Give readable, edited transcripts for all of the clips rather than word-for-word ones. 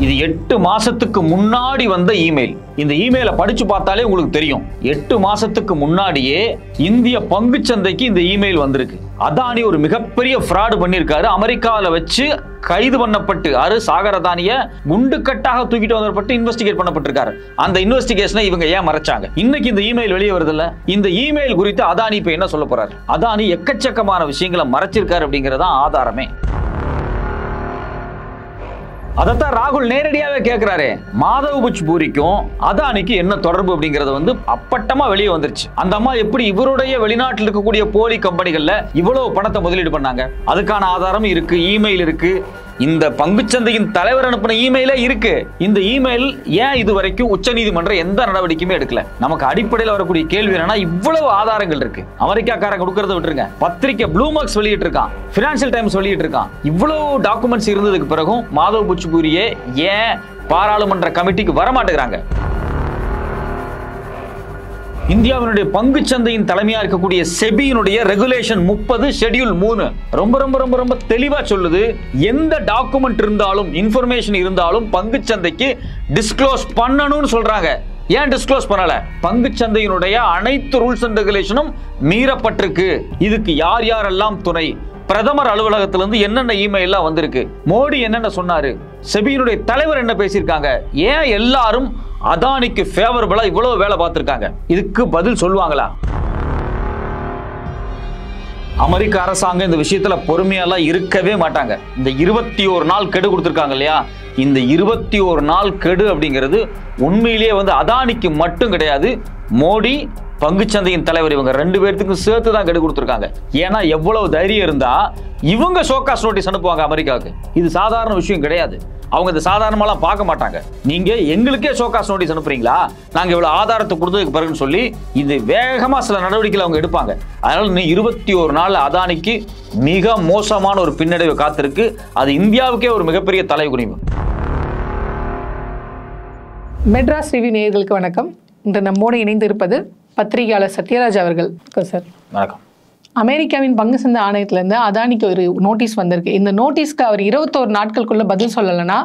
இது 8 மாசத்துக்கு முன்னாடி வந்த இமெயில். இந்த இமெயிலை படிச்சு பார்த்தாலே உங்களுக்கு தெரியும். 8 மாசத்துக்கு முன்னாடியே இந்திய பங்குச்சந்தைக்கு இந்த இமெயில் வந்திருக்கு. அதானி ஒரு மிகப்பெரிய ஃப்ராட் பண்ணியிருக்காரு. அமெரிக்காவில் வச்சு கைது பண்ணப்பட்டு சாகர் அதானிய குண்டுக்கட்டாக தூக்கிட்டு வந்தப்பட்டு இன்வெஸ்டிகேட் பண்ணப்பட்டிருக்காரு. அந்த இன்வெஸ்டிகேஷனை இவங்க ஏன் மறைச்சாங்க? இன்னைக்கு இந்த இமெயில் வெளியே வருது இல்ல, இந்த இமெயில் குறித்து அதானி இப்ப என்ன சொல்ல போறாரு? அதானி எக்கச்சக்கமான விஷயங்களை மறைச்சிருக்காரு அப்படிங்கறத ஆதாரமே. அதைத்தான் ராகுல் நேரடியாவே கேட்கிறாரு. மாதவ் புச் பூரிக்கும் அதானிக்கு என்ன தொடர்பு அப்படிங்கறது அப்பட்டமா வெளியே வந்துருச்சு. அந்த அம்மா எப்படி இவருடைய வெளிநாட்டில் இருக்கக்கூடிய போலி கம்பெனிகள்ல இவ்வளவு பணத்தை முதலீடு பண்ணாங்க? அதுக்கான ஆதாரம் இருக்கு, இமெயில் இருக்கு. இந்த பங்குச்சந்தையின் தலைவர் அனுப்பின இமெயிலே இருக்கு. இந்த இமெயில் ஏன் இதுவரைக்கும் உச்சநீதிமன்றம் எந்த நடவடிக்கையுமே எடுக்கல? நமக்கு அடிப்படையில் வரக்கூடிய கேள்வி என்னன்னா, இவ்வளவு ஆதாரங்கள் இருக்கு. அமெரிக்காக்காரங்க கொடுக்கறத விட்டுருங்க, பத்திரிகை ப்ளூமார்க்ஸ் வெளியிட்டு இருக்கான், பினான்சியல் டைம்ஸ் வெளியிட்டு இருக்கான். இவ்வளவு டாக்குமெண்ட்ஸ் இருந்ததுக்கு பிறகும் மாதவ் புச்பூரியே ஏன் பாராளுமன்ற கமிட்டிக்கு வரமாட்டேங்கிறாங்க? இந்தியாவினுடைய பங்குச்சந்தையின் தலைமையா இருக்கக்கூடிய செபியினுடைய ரெகுலேஷன் 30 ஷெட்யூல் 3 ரொம்ப ரொம்ப ரொம்ப ரொம்ப தெளிவா சொல்லுது. எந்த டாக்குமெண்ட் இருந்தாலும், இன்ஃபர்மேஷன் இருந்தாலும் பங்குச்சந்தைக்கு டிஸ்க்ளோஸ் பண்ணணும்னு சொல்றாங்க. ஏன் டிஸ்க்ளோஸ் பண்ணல? பங்குச்சந்தையினுடைய அனைத்து ரூல்ஸ் அண்ட் ரெகுலேஷனும் மீறப்பட்டிருக்கு. இதுக்கு யார் யாரெல்லாம் துணை? பிரதமர் அலுவலகத்திலிருந்து என்னென்ன இமெயில்லாம் வந்திருக்கு? மோடி என்னென்ன சொன்னாரு? செபியினுடைய தலைவர் என்ன பேசியிருக்காங்க? ஏன் எல்லாரும் அதானிக்கு ஃபேவரபிளா இவ்வளவு வேலை பார்த்திருக்காங்க? இதுக்கு பதில் சொல்லுவாங்களா? அமெரிக்க அரசாங்கம் இந்த விஷயத்துல பொறுமையெல்லாம் இருக்கவே மாட்டாங்க. இந்த 21 நாள் கெடு கொடுத்திருக்காங்க இல்லையா? இந்த 21 நாள் கெடு அப்படிங்கிறது உண்மையிலேயே அதானிக்கு மட்டும் கிடையாது, மோடி பங்குச்சந்தையின் தலைவர் இவங்க 2 பேர்த்துக்கும் சேர்த்து தான் கெடு கொடுத்திருக்காங்க. ஏன்னா எவ்வளவு தைரியம் இருந்தா இவங்க ஷோகாஸ் நோட்டீஸ் அனுப்புவாங்க அமெரிக்காவுக்கு? இது சாதாரண விஷயம் கிடையாது. அவங்க இந்த சாதாரணமாலாம் பார்க்க மாட்டாங்க. நீங்க எங்களுக்கே ஷோகாஸ் நோட்டீஸ் அனுப்புறீங்களா, நாங்க இவ்வளவு ஆதாரத்தை கொடுத்ததுக்கு பிறகுன்னு சொல்லி இது வேகமா சில நடவடிக்கைகள் அவங்க எடுப்பாங்க. அதனால நீ 21 நாள் அதானிக்கு மிக மோசமான ஒரு பின்னடைவு காத்திருக்கு. அது இந்தியாவுக்கே ஒரு மிகப்பெரிய தலைகுனிவு. மெட்ராஸ் ரிவ்யூ நேயர்களுக்கு வணக்கம். இன்று நம்மோடு இணைந்து இருப்பது பத்திரிகையாளர் சத்யராஜ் அவர்கள். சார் வணக்கம். அமெரிக்காவின் பங்குச்சந்தை ஆணையத்திலேருந்து அதானிக்கு ஒரு நோட்டீஸ் வந்திருக்கு. இந்த நோட்டீஸ்க்கு அவர் 21 நாட்களுக்குள்ள பதில் சொல்லலைன்னா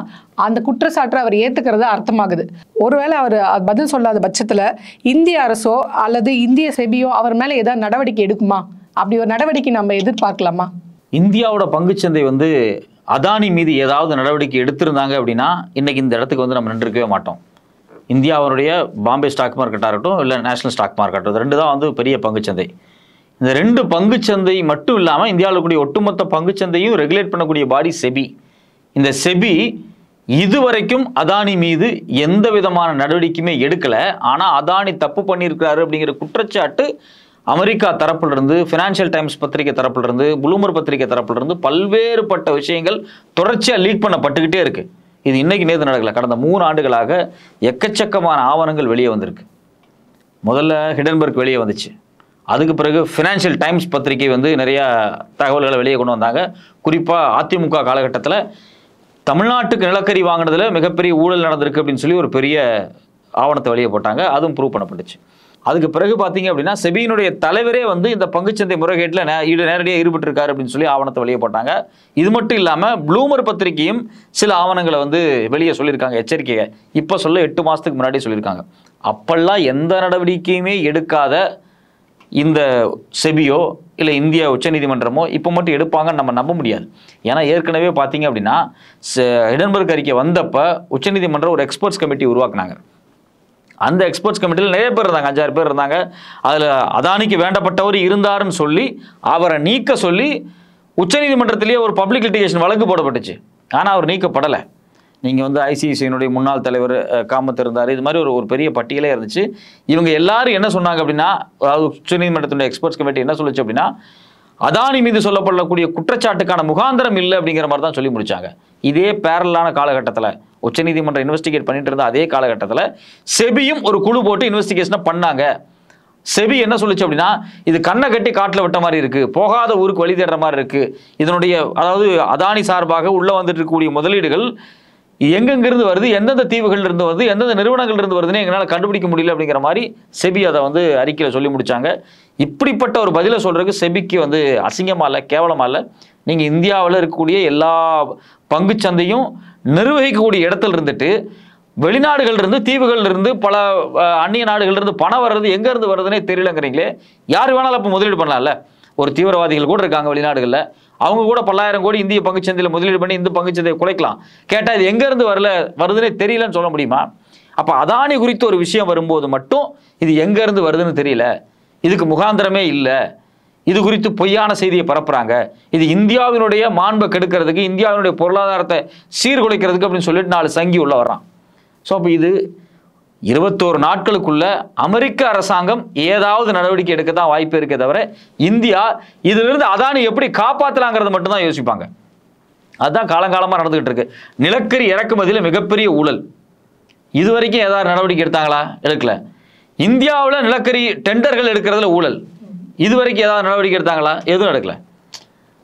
அந்த குற்றச்சாட்டை அவர் ஏற்றுக்கிறத அர்த்தமாகுது. ஒருவேளை அவர் பதில் சொல்லாத பட்சத்தில் இந்திய அரசோ அல்லது இந்திய செபியோ அவர் மேலே ஏதாவது நடவடிக்கை எடுக்குமா? அப்படி ஒரு நடவடிக்கை நம்ம எதிர்பார்க்கலாமா? இந்தியாவோட பங்குச்சந்தை அதானி மீது ஏதாவது நடவடிக்கை எடுத்திருந்தாங்க அப்படின்னா இன்னைக்கு இந்த இடத்துக்கு நம்ம நின்றுக்கவே மாட்டோம். இந்தியாவுடைய பாம்பே ஸ்டாக் மார்க்கெட்டாக இருக்கட்டும், இல்லை நேஷனல் ஸ்டாக் மார்க்கெட், 2 தான் பெரிய பங்குச்சந்தை. இந்த 2 பங்குச்சந்தை மட்டும் இல்லாமல் இந்தியாவில் இருக்கக்கூடிய ஒட்டுமொத்த பங்குச்சந்தையும் ரெகுலேட் பண்ணக்கூடிய பாடி செபி. இந்த செபி இதுவரைக்கும் அதானி மீது எந்த விதமான நடவடிக்கையுமே எடுக்கலை. ஆனால் அதானி தப்பு பண்ணியிருக்கிறாரு அப்படிங்கிற குற்றச்சாட்டு அமெரிக்கா தரப்பிலிருந்து, ஃபினான்ஷியல் டைம்ஸ் பத்திரிகை தரப்பிலிருந்து, ப்ளூம்பர்க் பத்திரிகை தரப்பிலிருந்து பல்வேறுபட்ட விஷயங்கள் தொடர்ச்சியாக லீக் பண்ணப்பட்டுக்கிட்டே இருக்கு. இது இன்னைக்கு நேற்று நடக்கல. கடந்த 3 ஆண்டுகளாக எக்கச்சக்கமான ஆவணங்கள் வெளியே வந்திருக்கு. முதல்ல ஹிடன்பர்க் வெளியே வந்துச்சு. அதுக்கு பிறகு ஃபினான்ஷியல் டைம்ஸ் பத்திரிகை நிறைய தகவல்களை வெளியே கொண்டு வந்தாங்க. குறிப்பாக அதிமுக காலகட்டத்தில் தமிழ்நாட்டுக்கு நிலக்கரி வாங்கினதுல மிகப்பெரிய ஊழல் நடந்திருக்கு அப்படின்னு சொல்லி ஒரு பெரிய ஆவணத்தை வெளியே போட்டாங்க. அதுவும் ப்ரூவ் பண்ணப்பட்டுச்சு. அதுக்கு பிறகு பார்த்தீங்க அப்படின்னா செபியினுடைய தலைவரே இந்த பங்குச்சந்தை முறைகேட்டில் நேரடியாக ஈடுபட்டிருக்காரு அப்படின்னு சொல்லி ஆவணத்தை வெளியே போட்டாங்க. இது மட்டும் இல்லாமல் ப்ளூம்பர்க் பத்திரிகையும் சில ஆவணங்களை வெளியே சொல்லியிருக்காங்க, எச்சரிக்கையை. இப்போ சொல்ல 8 மாதத்துக்கு முன்னாடி சொல்லியிருக்காங்க. அப்பெல்லாம் எந்த நடவடிக்கையுமே எடுக்காத இந்த செபியோ இல்லை இந்திய உச்சநீதிமன்றமோ இப்போ மட்டும் எடுப்பாங்கன்னு நம்ம நம்ப முடியாது. ஏன்னா ஏற்கனவே பார்த்தீங்க அப்படின்னா ஹிடன்பர்க் அறிக்கை வந்தப்போ உச்சநீதிமன்றம் ஒரு எக்ஸ்பர்ட்ஸ் கமிட்டி உருவாக்குனாங்க. அந்த எக்ஸ்பர்ட்ஸ் கமிட்டியில் நிறைய பேர் இருந்தாங்க, 5-6 பேர் இருந்தாங்க. அதில் அதானிக்கு வேண்டப்பட்டவர் இருந்தாருன்னு சொல்லி அவரை நீக்க சொல்லி உச்சநீதிமன்றத்திலேயே ஒரு பப்ளிக் லிட்டிகேஷன் வழக்கு போடப்பட்டுச்சு. ஆனால் அவர் நீக்கப்படலை. நீங்கள் ஐசிஐசியினுடைய முன்னாள் தலைவர் காமத் இருந்தார். இது மாதிரி ஒரு பெரிய பட்டியலே இருந்துச்சு. இவங்க எல்லாரும் என்ன சொன்னாங்க அப்படின்னா, அதாவது உச்சநீதிமன்றத்தினுடைய எக்ஸ்பர்ட்ஸ் கமிட்டி என்ன சொல்லுச்சு அப்படின்னா, அதானி மீது சொல்லப்படக்கூடிய குற்றச்சாட்டுக்கான முகாந்திரம் இல்லை அப்படிங்கிற மாதிரி தான் சொல்லி முடிச்சாங்க. இதே பேரலான காலகட்டத்தில் உச்சநீதிமன்றம் இன்வெஸ்டிகேட் பண்ணிட்டு இருந்த அதே காலகட்டத்தில் செபியும் ஒரு குழு போட்டு இன்வெஸ்டிகேஷனை பண்ணாங்க. செபி என்ன சொல்லுச்சு அப்படின்னா, இது கண்ணை கட்டி காட்டில் விட்ட மாதிரி இருக்கு, போகாத ஊருக்கு வழி தேடுற மாதிரி இருக்கு. இதனுடைய அதாவது அதானி சார்பாக உள்ள வந்துட்டு இருக்கக்கூடிய முதலீடுகள் எங்கெங்கிருந்து வருது, எந்தெந்த தீவுகள் இருந்து வருது, எந்தெந்த நிறுவனங்கள் இருந்து வருதுன்னு எங்களால் கண்டுபிடிக்க முடியல அப்படிங்கிற மாதிரி செபி அதை அறிக்கையில் சொல்லி முடிச்சாங்க. இப்படிப்பட்ட ஒரு பதிலை சொல்றதுக்கு செபிக்கு அசிங்கமா இல்லை, கேவலமா இல்லை. நீங்கள் இந்தியாவில் இருக்கக்கூடிய எல்லா பங்குச்சந்தையும் நிர்வகிக்கக்கூடிய இடத்துல இருந்துட்டு வெளிநாடுகள் இருந்து தீவுகள் இருந்து பல அந்நிய நாடுகள் இருந்து பணம் வர்றது எங்க இருந்து வருதுன்னே தெரியலங்கிறீங்களே. யார் வேணாலும் அப்போ முதலீடு பண்ணலாம்ல. ஒரு தீவிரவாதிகள் கூட இருக்காங்க வெளிநாடுகளில், அவங்க கூட பல்லாயிரம் கோடி இந்திய பங்குச்சந்தையில் முதலீடு பண்ணி இந்த பங்குச்சந்தையை குலைக்கலாம். கேட்டால் இது எங்க இருந்து வருதுன்னே தெரியலன்னு சொல்ல முடியுமா? அப்போ அதானி குறித்து ஒரு விஷயம் வரும்போது மட்டும் இது எங்க இருந்து வருதுன்னு தெரியல, இதுக்கு முகாந்திரமே இல்லை, இது குறித்து பொய்யான செய்தியை பரப்புறாங்க, இது இந்தியாவினுடைய மாண்பை கெடுக்கிறதுக்கு, இந்தியாவினுடைய பொருளாதாரத்தை சீர்குலைக்கிறதுக்கு அப்படின்னு சொல்லிட்டு 4 சங்கி உள்ள வர்றான். ஸோ அப்போ இது 21 நாட்களுக்குள்ள அமெரிக்க அரசாங்கம் ஏதாவது நடவடிக்கை எடுக்க தான் வாய்ப்பு இருக்கே தவிர இந்தியா இதிலிருந்து அதானி எப்படி காப்பாற்றலாங்கிறத மட்டும்தான் யோசிப்பாங்க. அதுதான் காலங்காலமாக நடந்துகிட்டு இருக்கு. நிலக்கரி இறக்குமதியில் மிகப்பெரிய ஊழல். இதுவரைக்கும் ஏதாவது நடவடிக்கை எடுத்தாங்களா? எடுக்கல. இந்தியாவில் நிலக்கரி டெண்டர்கள் எடுக்கிறதுல ஊழல். இதுவரைக்கும் ஏதாவது நடவடிக்கை எடுத்தாங்களா? எதுவும் எடுக்கல.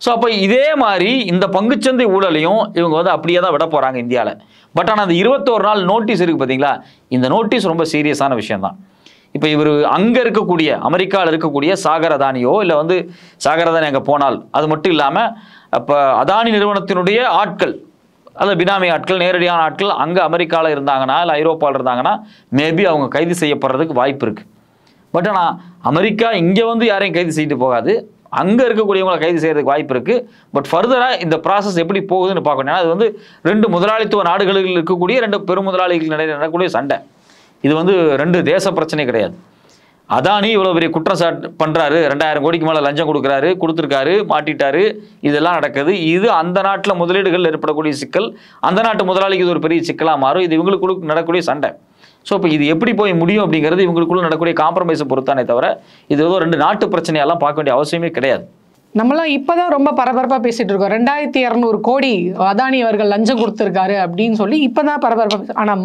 ஸோ அப்போ இதே மாதிரி இந்த பங்குச்சந்தை ஊழலையும் இவங்க வந்து அப்படியே தான் விட போகிறாங்க இந்தியாவில். பட் ஆனால் அந்த 21 நாள் நோட்டீஸ் இருக்குது பார்த்தீங்களா, இந்த நோட்டீஸ் ரொம்ப சீரியஸான விஷயம்தான். இப்போ இவர் அங்கே இருக்கக்கூடிய அமெரிக்காவில் இருக்கக்கூடிய சாகர் அதானியோ இல்லை வந்து சாகர் அதானி அங்கே போனால் அது மட்டும் இல்லாமல் அப்போ அதானி நிறுவனத்தினுடைய ஆட்கள், அதாவது பினாமி ஆட்கள், நேரடியான ஆட்கள் அங்கே அமெரிக்காவில் இருந்தாங்கன்னா இல்லை ஐரோப்பாவில் இருந்தாங்கன்னா மேபி அவங்க கைது செய்யப்படுறதுக்கு வாய்ப்பு இருக்குது. பட் ஆனால் அமெரிக்கா இங்கே வந்து யாரையும் கைது செய்துட்டு போகாது, அங்கே இருக்கக்கூடியவங்களை கைது செய்யறதுக்கு வாய்ப்பு இருக்குது. பட் ஃபர்தராக இந்த ப்ராசஸ் எப்படி போகுதுன்னு பார்க்கணும். ஏன்னா அது வந்து 2 முதலாளித்துவ நாடுகளில் இருக்கக்கூடிய 2 பெரும் முதலாளிகள் இடையே நடக்கக்கூடிய சண்டை. இது வந்து 2 தேச பிரச்சனை கிடையாது. அதானி இவ்வளோ பெரிய குற்றச்சாட்டு பண்ணுறாரு, 2000 கோடிக்கு மேலே லஞ்சம் கொடுத்துருக்காரு, மாட்டிட்டாரு, இதெல்லாம் நடக்குது. இது அந்த நாட்டில் முதலீடுகள் ஏற்படக்கூடிய சிக்கல், அந்த நாட்டு முதலாளிக்கு இது ஒரு பெரிய சிக்கலாக மாறும். இது இவங்களுக்குள்ள நடக்கக்கூடிய சண்டை. ஸோ இப்போ இது எப்படி போய் முடியும் அப்படிங்கிறது இவங்களுக்குள்ள நடக்கக்கூடிய காம்ப்ரமைஸை பொறுத்தானே தவிர இது ஏதோ 2 நாட்டு பிரச்சனையெல்லாம் பார்க்க வேண்டிய அவசியமே கிடையாது. நம்மளாம் இப்போதான் ரொம்ப பரபரப்பாக பேசிட்டு இருக்கோம். 2200 கோடி அதானி அவர்கள் லஞ்சம் கொடுத்துருக்காரு அப்படின்னு சொல்லி இப்போதான் பரபரப்பாக. ஆனால்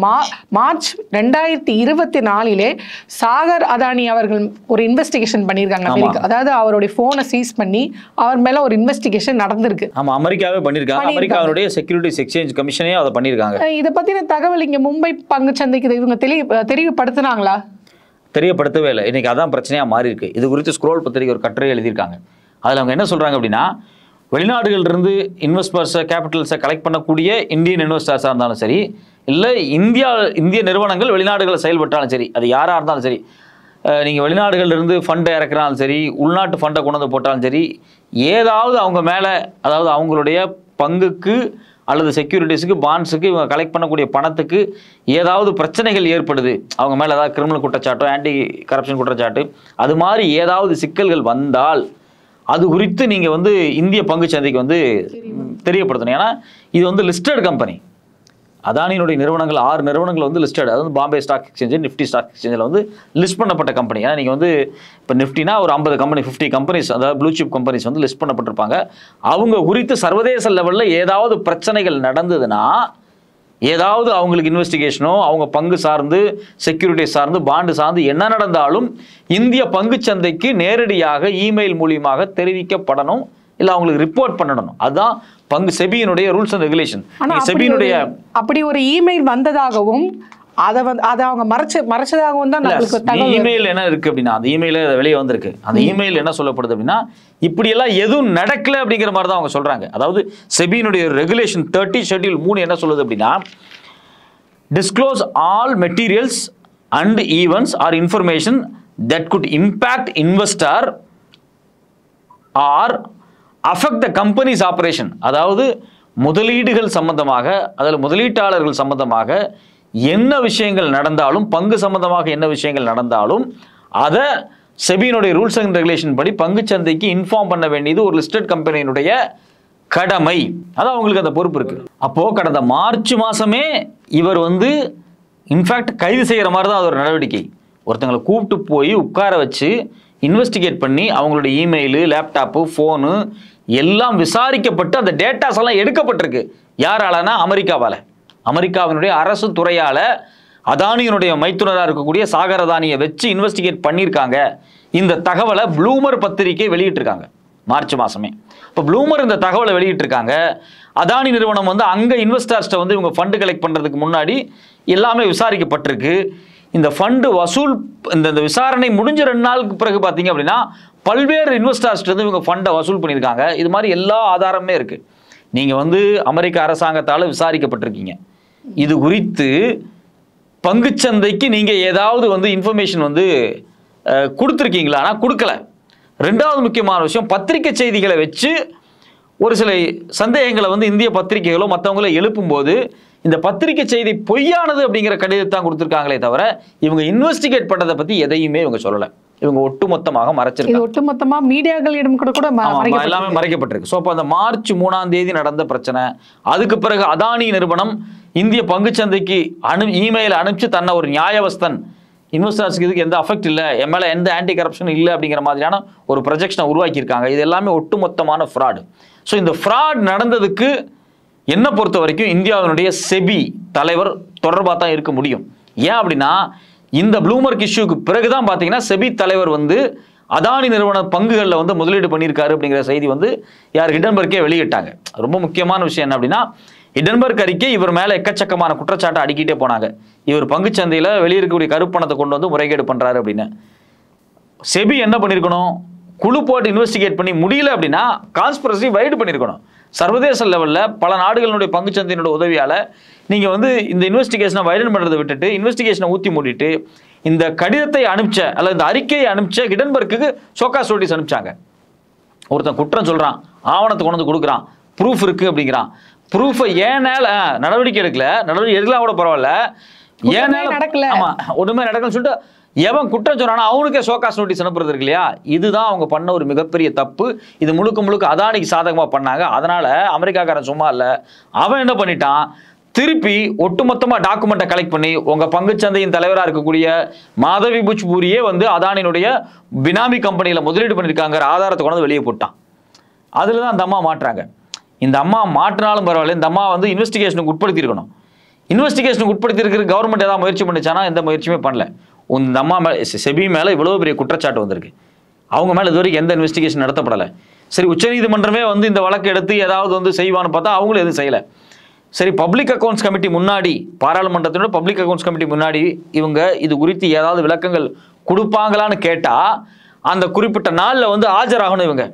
மார்ச் 2024 சாகர் அதானி அவர்கள் ஒரு இன்வெஸ்டிகேஷன் பண்ணியிருக்காங்க அமெரிக்கா. அதாவது அவருடைய ஃபோனை சீஸ் பண்ணி அவர் மேலே ஒரு இன்வெஸ்டிகேஷன் நடந்திருக்கு. ஆமாம், அமெரிக்காவே பண்ணியிருக்காங்க. அமெரிக்காவுடைய செக்யூரிட்டிஸ் எக்ஸ்சேஞ்ச் கமிஷனே அதை பண்ணியிருக்காங்க. இதை பற்றின தகவல் இங்கே மும்பை பங்குச்சந்தைக்கு இவங்க தெரியப்படுத்தினாங்களா? தெரியப்படுத்தவே இல்லை. இன்னைக்கு அதான் பிரச்சனையாக மாறி இருக்கு. இது குறித்து ஸ்க்ரோல் பத்திரிகை ஒரு கட்டுரை எழுதியிருக்காங்க. அதில் அவங்க என்ன சொல்கிறாங்க அப்படின்னா, வெளிநாடுகளிலிருந்து இன்வெஸ்டர்ஸை கேபிட்டல்ஸை கலெக்ட் பண்ணக்கூடிய இந்தியன் இன்வெஸ்டர்ஸாக இருந்தாலும் சரி, இல்லை இந்திய நிறுவனங்கள் வெளிநாடுகளில் செயல்பட்டாலும் சரி, அது யாராக இருந்தாலும் சரி, நீங்கள் வெளிநாடுகளிலிருந்து ஃபண்டை இறக்குறாலும் சரி, உள்நாட்டு ஃபண்டை கொண்டு வந்து போட்டாலும் சரி, ஏதாவது அவங்க மேலே, அதாவது அவங்களுடைய பங்குக்கு அல்லது செக்யூரிட்டிஸுக்கு, பாண்ட்ஸுக்கு, இவங்க கலெக்ட் பண்ணக்கூடிய பணத்துக்கு ஏதாவது பிரச்சனைகள் ஏற்படுது, அவங்க மேலே ஏதாவது கிரிமினல் குற்றச்சாட்டோ ஆன்டி கரப்ஷன் குற்றச்சாட்டு அது மாதிரி ஏதாவது சிக்கல்கள் வந்தால் அது குறித்து நீங்கள் வந்து இந்திய பங்குச்சந்தைக்கு வந்து தெரியப்படுத்தணும். ஏன்னா இது வந்து லிஸ்டட் கம்பெனி. அதானியினுடைய நிறுவனங்கள் 6 நிறுவனங்கள் வந்து லிஸ்டட், அதாவது Bombay stock exchange, Nifty stock எக்ஸ்சேஞ்சில் வந்து லிஸ்ட் பண்ணப்பட்ட கம்பெனி. ஏன்னா நீங்கள் வந்து இப்போ நிஃப்டினா ஒரு 50 கம்பெனி, 50 கம்பெனிஸ், அதாவது ப்ளூ சிப் கம்பெனிஸ் வந்து லிஸ்ட் பண்ணப்பட்டிருப்பாங்க. அவங்க குறித்து சர்வதேச லெவலில் ஏதாவது பிரச்சனைகள் நடந்ததுன்னா, ஏதாவது அவங்களுக்கு இன்வெஸ்டிகேஷனோ, அவங்க பங்கு சார்ந்து, செக்யூரிட்டி சார்ந்து, பாண்டு சார்ந்து என்ன நடந்தாலும் இந்திய பங்குச்சந்தைக்கு நேரடியாக இமெயில் மூலியமாக தெரிவிக்கப்படணும், இல்லை அவங்களுக்கு ரிப்போர்ட் பண்ணணும். அதுதான் பங்கு செபியினுடைய ரூல்ஸ் அண்ட் ரெகுலேஷன். செபியினுடைய அப்படி ஒரு இமெயில் வந்ததாகவும் அதை அவங்க மறைச்சதாகவும் தான் இமெயில் என்ன இருக்கு அப்படின்னா, அந்த இமெயில வெளியே வந்திருக்கு. அந்த இமெயில் என்ன சொல்லப்படுது அப்படின்னா, இப்படியெல்லாம் எதுவும் நடக்கல அப்படிங்கிற மாதிரி தான் அவங்க சொல்றாங்க. அதாவது செபியினுடைய ரெகுலேஷன் 30 ஷெட்யூல் 3 என்ன சொல்லுது அப்படின்னா, disclose all materials and events or information that could impact investor or affect the companies operation. அதாவது முதலீடுகள் சம்பந்தமாக, அதில் முதலீட்டாளர்கள் சம்பந்தமாக என்ன விஷயங்கள் நடந்தாலும், பங்கு சம்பந்தமாக என்ன விஷயங்கள் நடந்தாலும் அதை செபியினுடைய ரூல்ஸ் அண்ட் ரெகுலேஷன் படி பங்குச்சந்தைக்கு இன்ஃபார்ம் பண்ண வேண்டியது ஒரு லிஸ்டட் கம்பெனியினுடைய கடமை. அதான் அவங்களுக்கு அந்த பொறுப்பு இருக்கு. அப்போ கடந்த மார்ச் மாசமே இவர் வந்து இன்ஃபேக்ட் கைது செய்கிற மாதிரி தான் அது ஒரு நடவடிக்கை. ஒருத்தங்களை கூப்பிட்டு போய் உட்கார வச்சு இன்வெஸ்டிகேட் பண்ணி அவங்களுடைய இமெயிலு, லேப்டாப்பு, ஃபோனு எல்லாம் விசாரிக்கப்பட்டு அந்த டேட்டாஸ் எல்லாம் எடுக்கப்பட்டிருக்கு. யாராலனா அமெரிக்காவால், அமெரிக்காவினுடைய அரசு துறையால் அதானியினுடைய மைத்துனராக இருக்கக்கூடிய சாகர் அதானியை வச்சு இன்வெஸ்டிகேட் பண்ணியிருக்காங்க. இந்த தகவலை ப்ளூமர் பத்திரிகை வெளியிட்டிருக்காங்க மார்ச் மாதமே. இப்போ ப்ளூமர் இந்த தகவலை வெளியிட்டிருக்காங்க. அதானி நிறுவனம் வந்து அங்கே இன்வெஸ்டர்ஸ்ட்டை வந்து இவங்க ஃபண்டு கலெக்ட் பண்ணுறதுக்கு முன்னாடி எல்லாமே விசாரிக்கப்பட்டிருக்கு. இந்த ஃபண்டு வசூல், இந்த விசாரணை முடிஞ்ச 2 நாளுக்கு பிறகு பார்த்தீங்க அப்படின்னா பல்வேறு இன்வெஸ்டர்ஸ்ட்டு வந்து இவங்க ஃபண்டை வசூல் பண்ணியிருக்காங்க. இது மாதிரி எல்லா ஆதாரமே இருக்குது. நீங்கள் வந்து அமெரிக்க அரசாங்கத்தால் விசாரிக்கப்பட்டிருக்கீங்க. இது குறித்து பங்குச்சந்தைக்கு நீங்கள் ஏதாவது வந்து இன்ஃபர்மேஷன் வந்து கொடுத்துருக்கீங்களா? ஆனால் கொடுக்கல. ரெண்டாவது முக்கியமான விஷயம், பத்திரிகை செய்திகளை வச்சு ஒரு சில சந்தேகங்களை வந்து இந்திய பத்திரிகைகளோ மற்றவங்களோ எழுப்பும்போது இந்த பத்திரிகை செய்தி பொய்யானது அப்படிங்கிற கடிதத்தை தான் கொடுத்துருக்காங்களே தவிர இவங்க இன்வெஸ்டிகேட் பண்ணதை பற்றி எதையுமே இவங்க சொல்லலை. இவங்க ஒட்டுமொத்தமாக மறைச்சிருக்காங்க. ஒட்டுமொத்தமா மீடியாக்களிடம் கூட எல்லாமே மறைக்கப்பட்டிருக்கு. ஸோ அப்போ அந்த மார்ச் 3ஆம் தேதி நடந்த பிரச்சனை, அதுக்கு பிறகு அதானி நிறுவனம் இந்திய பங்குச்சந்தைக்கு இமெயில் அனுப்பிச்சு தன்னை ஒரு நியாயவஸ்தன், இன்வெஸ்டர்ஸ்க்கு இதுக்கு எந்த அஃபெக்ட் இல்லை, என் மேலே எந்த ஆன்டி கரப்ஷன் இல்லை அப்படிங்கிற மாதிரியான ஒரு ப்ரொஜெக்ஷனை உருவாக்கியிருக்காங்க. இது எல்லாமே ஒட்டுமொத்தமான ஃப்ராடு. ஸோ இந்த ஃப்ராட் நடந்ததுக்கு என்னை பொறுத்த வரைக்கும் இந்தியாவினுடைய செபி தலைவர் தொடர்பாக தான் இருக்க முடியும். ஏன் அப்படின்னா இந்த ப்ளூமர்க் இஷ்யூக்கு பிறகுதான் பார்த்தீங்கன்னா செபி தலைவர் வந்து அதானி நிறுவன பங்குகளில் வந்து முதலீடு பண்ணியிருக்காரு அப்படிங்கிற செய்தி வந்து யார் ஹிடன்பர்க்கே வெளியிட்டாங்க. ரொம்ப முக்கியமான விஷயம் என்ன அப்படின்னா, ஹிடன்பர்க் அறிக்கை இவர் மேலே எக்கச்சக்கமான குற்றச்சாட்டை அடிக்கிட்டே போனாங்க. இவர் பங்குச்சந்தையில் வெளியிருக்கக்கூடிய கருப்பணத்தை கொண்டு வந்து முறைகேடு பண்ணுறாரு அப்படின்னு. செபி என்ன பண்ணியிருக்கணும், குழு போட்டு இன்வெஸ்டிகேட் பண்ணி முடியல அப்படின்னா கான்ஸ்பிரசி வைடு பண்ணியிருக்கணும். சர்வதேச லெவலில் பல நாடுகளுடைய பங்குச்சந்தையினோட உதவியால் நீங்கள் வந்து இந்த இன்வெஸ்டிகேஷனை வைடன் பண்ணுறதை விட்டுட்டு இன்வெஸ்டிகேஷனை ஊற்றி மூடிட்டு இந்த கடிதத்தை அனுப்பிச்ச அல்லது இந்த அறிக்கையை அனுப்பிச்ச ஹிடன்பர்க்கு சோகாஸ் நோட்டீஸ் அனுப்பிச்சாங்க. ஒருத்தன் குற்றம் சொல்கிறான், ஆவணத்தை கொண்டு வந்து கொடுக்குறான், ப்ரூஃப் இருக்குது அப்படிங்கிறான். ப்ரூஃபை ஏனால நடவடிக்கை எடுக்கலாம் கூட பரவாயில்ல, ஏனால நடக்கல, ஆமாம் ஒன்றுமே நடக்கலன்னு சொல்லிட்டு எவன் குற்றம் சொன்னானா அவனுக்கே சோகாஸ் நோட்டீஸ் அனுப்புறது இருக்கு இல்லையா? இதுதான் அவங்க பண்ண ஒரு மிகப்பெரிய தப்பு. இது முழுக்க அதானிக்கு சாதகமாக பண்ணாங்க. அதனால அமெரிக்காக்காரன் சும்மா இல்லை, அவன் என்ன பண்ணிட்டான், திருப்பி ஒட்டுமொத்தமாக டாக்குமெண்ட்டை கலெக்ட் பண்ணி உங்கள் பங்குச்சந்தையின் தலைவராக இருக்கக்கூடிய மாதவி புஜ்பூரியே வந்து அதானியினுடைய பினாமி கம்பெனியில் முதலீடு பண்ணியிருக்காங்கிற ஆதாரத்தை கொண்டு வெளியே போட்டான். அதில் தான் அந்த அம்மா மாட்டுறாங்க. இந்த அம்மா மாற்றினாலும் பரவாயில்ல, இந்த அம்மா வந்து இன்வெஸ்டிகேஷனுக்கு உட்படுத்தியிருக்கணும். இன்வெஸ்டிகேஷனுக்கு உட்படுத்தியிருக்கிற கவர்மெண்ட் ஏதாவது முயற்சி பண்ணிச்சானா? எந்த முயற்சியுமே பண்ணல. இந்த அம்மா மேலே செபி மேலே இவ்வளோ பெரிய குற்றச்சாட்டு வந்திருக்கு, அவங்க மேலே இதுவரைக்கும் எந்த இன்வெஸ்டிகேஷன் நடத்தப்படலை. சரி, உச்சநீதிமன்றமே வந்து இந்த வழக்கு எடுத்து ஏதாவது வந்து செய்வான்னு பார்த்தா அவங்களும் எதுவும் செய்யலை. சரி, பப்ளிக் அக்கௌண்ட்ஸ் கமிட்டி முன்னாடி, பாராளுமன்றத்தினோட பப்ளிக் அக்கௌண்ட்ஸ் கமிட்டி முன்னாடி இவங்க இது குறித்து ஏதாவது விளக்கங்கள் கொடுப்பாங்களான்னு கேட்டால் அந்த குறிப்பிட்ட நாளில் வந்து ஆஜராகணும். இவங்க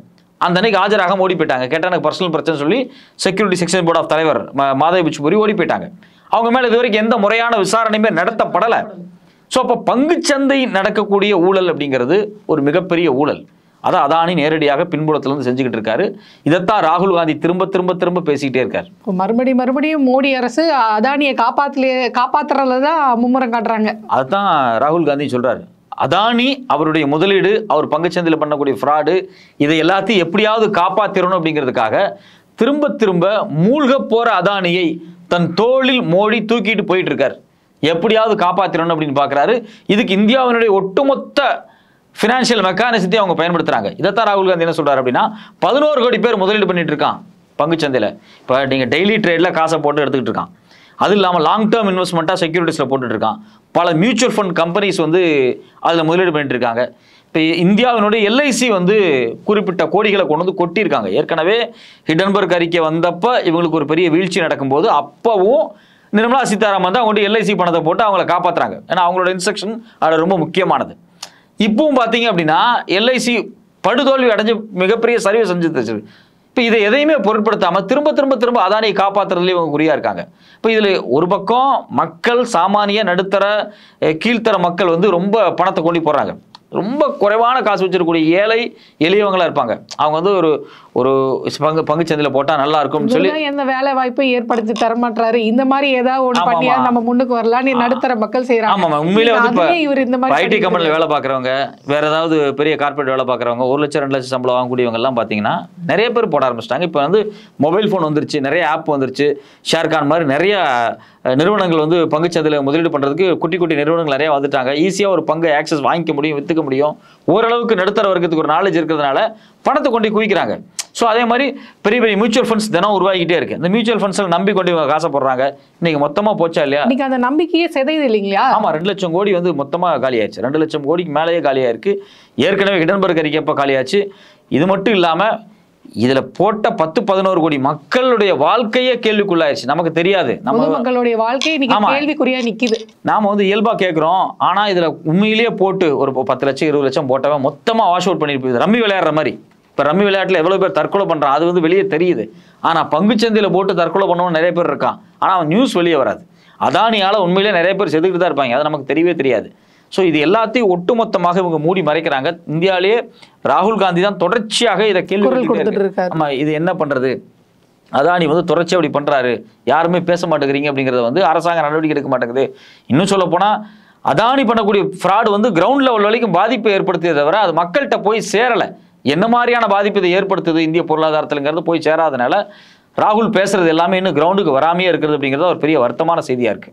அந்த அன்னைக்கு ஆஜராக ஓடி போயிட்டாங்க. கேட்டால் எனக்கு பர்சனல் பிரச்சனை சொல்லி செக்யூரிட்டி செக்ஷன் போர்ட் ஆஃப் தலைவர் மாதவி புஜ்பூரி ஓடி போயிட்டாங்க. அவங்க மேலே இதுவரைக்கும் எந்த முறையான விசாரணையுமே நடத்தப்படலை. ஸோ அப்போ பங்குச்சந்தை நடக்கக்கூடிய ஊழல் அப்படிங்கிறது ஒரு மிகப்பெரிய ஊழல். அதான் அதானி நேரடியாக பின்புலத்திலிருந்து செஞ்சுக்கிட்டு இருக்காரு. இதைத்தான் ராகுல் காந்தி திரும்ப பேசிக்கிட்டே இருக்காரு. மறுபடியும் மோடி அரசு அதானியை காப்பாத்துறதுல தான் மும்முரம் காட்டுறாங்க. அதுதான் ராகுல் காந்தி சொல்றாரு. அதானி அவருடைய முதலீடு, அவர் பங்குச்சந்தையில் பண்ணக்கூடிய ஃப்ராடு, இதை எல்லாத்தையும் எப்படியாவது காப்பாத்திரணும் அப்படிங்கிறதுக்காக திரும்ப மூழ்க போற அதானியை தன் தோளில் மோடி தூக்கிட்டு போயிட்டு இருக்காரு. எப்படியாவது காப்பாத்திரணும் அப்படின்னு பார்க்குறாரு. இதுக்கு இந்தியாவினுடைய ஒட்டுமொத்த ஃபினான்ஷியல் மெக்கானிசத்தையும் அவங்க பயன்படுத்துறாங்க. இதைத்தான் ராகுல் காந்தி என்ன சொல்றாரு அப்படின்னா, 11 கோடி பேர் முதலீடு பண்ணிட்டு இருக்கான் பங்குச்சந்தையில். இப்போ நீங்கள் டெய்லி ட்ரேடில் காசை போட்டு எடுத்துக்கிட்டு இருக்கான். அது இல்லாமல் லாங் டேர்ம் இன்வெஸ்ட்மெண்ட்டாக செக்யூரிட்டிஸில் போட்டுட்டு இருக்கான். பல மியூச்சுவல் ஃபண்ட் கம்பெனிஸ் வந்து அதில் முதலீடு பண்ணிட்டு இருக்காங்க. இப்போ இந்தியாவினுடைய எல்ஐசி வந்து குறிப்பிட்ட கோடிகளை கொண்டு வந்து கொட்டியிருக்காங்க. ஏற்கனவே ஹிடன்பர்க் அறிக்கை வந்தப்போ இவங்களுக்கு ஒரு பெரிய வீழ்ச்சி நடக்கும்போது அப்பவும் நிர்மலா சீதாராமன் தான் அவங்க எல்ஐசி பணத்தை போட்டு அவங்கள காப்பாற்றுறாங்க. ஏன்னா அவங்களோட இன்ஸ்ட்ரக்ஷன் அது ரொம்ப முக்கியமானது. இப்பவும் பார்த்தீங்க அப்படின்னா எல்ஐசி படுதோல்வி அடைஞ்சு மிகப்பெரிய சரிவை செஞ்சு. இப்போ இதை எதையுமே பொருட்படுத்தாமல் திரும்ப அதானியை காப்பாற்றுறதுலேயே இவங்க குறியா இருக்காங்க. இப்போ இதில் ஒரு பக்கம் மக்கள், சாமானிய நடுத்தர கீழ்த்தர மக்கள் வந்து ரொம்ப பணத்தை கொண்டு போடுறாங்க. ரொம்ப குறைவான காசு வச்சிருக்கக்கூடிய ஏழை எளியவங்களா இருப்பாங்க. அவங்க வந்து ஒரு பங்குச்சந்தையில் போட்டால் நல்லா இருக்கும்னு சொல்லி எந்த வேலை வாய்ப்பை ஏற்படுத்தி தரமாட்டாரு. இந்த மாதிரி ஏதாவது ஒன்று பண்ணியா நம்ம முன்னுக்கு வரலான்னு நடுத்தர மக்கள் செய்யறாங்க. ஆமாம், உண்மையிலே வந்து இவர் இந்த மாதிரி ஐடி கம்பெனியில் வேலை பார்க்குறவங்க, வேற ஏதாவது பெரிய கார்பரேட் வேலை பார்க்குறவங்க, 1 லட்சம் 2 லட்சம் சம்பளம் வாங்கக்கூடியவங்க எல்லாம் பார்த்தீங்கன்னா நிறைய பேர் போட ஆரம்பிச்சிட்டாங்க. இப்போ வந்து மொபைல் ஃபோன் வந்துருச்சு, நிறைய ஆப் வந்துருச்சு. ஷேர்கான் மாதிரி நிறைய நிறுவனங்கள் வந்து பங்குச்சந்தையில் முதலீடு பண்ணுறதுக்கு குட்டி நிறுவனங்கள் நிறைய வந்துட்டாங்க. ஈஸியாக ஒரு பங்கு ஆக்சஸ் வாங்கிக்க முடியும், விற்றுக்க முடியும். ஓரளவுக்கு நடுத்தர வர்க்கத்துக்கு ஒரு நாலேஜ் இருக்கிறதுனால பணத்தை கொண்டு குவிக்கிறாங்க. ஸோ அதே மாதிரி பெரிய மியூச்சுவல் ஃபண்ட்ஸ் தினம் உருவாகிட்டே இருக்கு. இந்த மியூச்சுவல் ஃபண்ட்ஸில் நம்பி கொண்டு இவங்க காசை போடுறாங்க. இன்னைக்கு மொத்தமாக போச்சா இல்லையா? இன்னைக்கு அந்த நம்பிக்கையே சிதையுது இல்லைங்களா? ஆமாம், 2 லட்சம் கோடி வந்து மொத்தமாக காலியாச்சு. 2 லட்சம் கோடிக்கு மேலேயே காலியாயிருக்கு. ஏற்கனவே ஹிடன்பர்க் அறிக்கைப்போ காலியாச்சு. இது மட்டும் இல்லாமல் இதில் போட்ட 10-11 கோடி மக்களுடைய வாழ்க்கையே கேள்விக்குள்ளாயிருச்சு. நமக்கு தெரியாது, நம்ம மக்களுடைய வாழ்க்கை கேள்விக்குறியா நிற்கிது. நாம வந்து இயல்பாக கேட்குறோம். ஆனால் இதில் உண்மையிலேயே போட்டு ஒரு 10 லட்சம் 20 லட்சம் போட்டவன் மொத்தமாக வாஷ் அவுட் பண்ணிட்டு போகுது. ரம்மி விளையாடுற மாதிரி இப்போ ரம்மி விளையாட்டில் எவ்வளோ பேர் தற்கொலை பண்ணுறான் அது வந்து வெளியே தெரியுது. ஆனால் பங்குச்சந்தையில் போட்டு தற்கொலை பண்ணவன் நிறைய பேர் இருக்கான். ஆனால் அவன் நியூஸ் வெளியே வராது. அதானியால் உண்மையிலே நிறைய பேர் செதுக்கிட்டு தான் இருப்பாங்க, அது நமக்கு தெரியவே தெரியாது. ஸோ இது எல்லாத்தையும் ஒட்டுமொத்தமாக இவங்க மூடி மறைக்கிறாங்க. இந்தியாவிலேயே ராகுல் காந்தி தான் தொடர்ச்சியாக இதை கேள்வி இருக்காரு. ஆமாம், இது என்ன பண்ணுறது, அதானி வந்து தொடர்ச்சியாக அப்படி பண்ணுறாரு, யாருமே பேச மாட்டேங்கிறீங்க அப்படிங்கிறத வந்து அரசாங்கம் நடவடிக்கை எடுக்க மாட்டேங்குது. இன்னும் சொல்ல போனால் அதானி பண்ணக்கூடிய ஃப்ராடு வந்து கிரவுண்ட் லெவல் வரைக்கும் பாதிப்பை ஏற்படுத்தியதை தவிர அது மக்கள்கிட்ட போய் சேரலை. என்ன மாதிரியான பாதிப்பு இதை ஏற்படுத்துது இந்திய பொருளாதாரத்தில்ங்கிறது போய் சேராதனால ராகுல் பேசுறது எல்லாமே இன்னும் கிரவுண்டுக்கு வராமையே இருக்கிறது அப்படிங்கிறது ஒரு பெரிய வருத்தமான செய்தியாக இருக்குது.